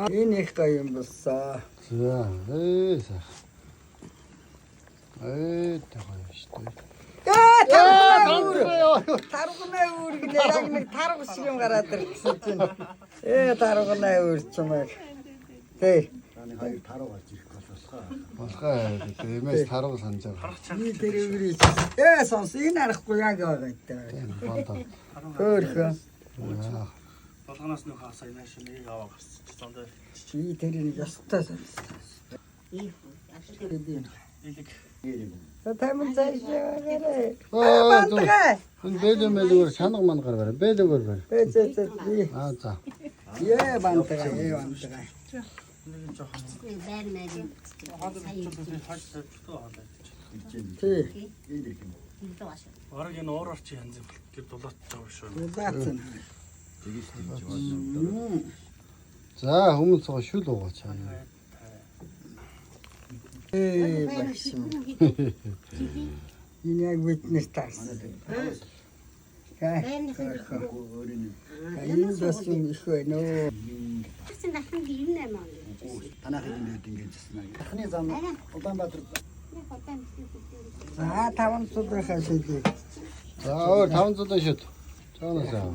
Энэ их гоё юм болсон. За, эйса. Тагой шүү дээ. Таргунаа үүргэнэ яг нэг тарга шиг юм гараад ирсэн чинь. Таргунаа үүрчмэг. Тэг. Хоёр тарга гарч ирэх болохоо. Болохоо эмээс тарга санаж байгаа. Би тэр үрийч. Сонс энэ арахгүй яг байгаа гэдэг. Хөөхөө. Болгоноос нь хаасаа энэ шиг нэг аваа гарч зондоо. Чи тэрийг ястаа сансан. Илэг. Тамин цаашаа. Энэ бэлэмэлгээр санаг мангаар барай. Бэлэгээр барай. Би. За. Бантага. Нэг жоохон байр маяг. Тий. Орог энэ уураар чи янз бүр дулаат жаа шүү. Заацсан. За, хүмүүс цоо шүл уугаач. Багшин. Энэ яг witness тас. Энэ дэсэн их байна. Тэгсэн дахин гэрнэ маа. Танахын дэд ингэж засна. Дахны зам Улаанбаатар. За 500 хашиг. За, 500 шүт. Чаанасаа.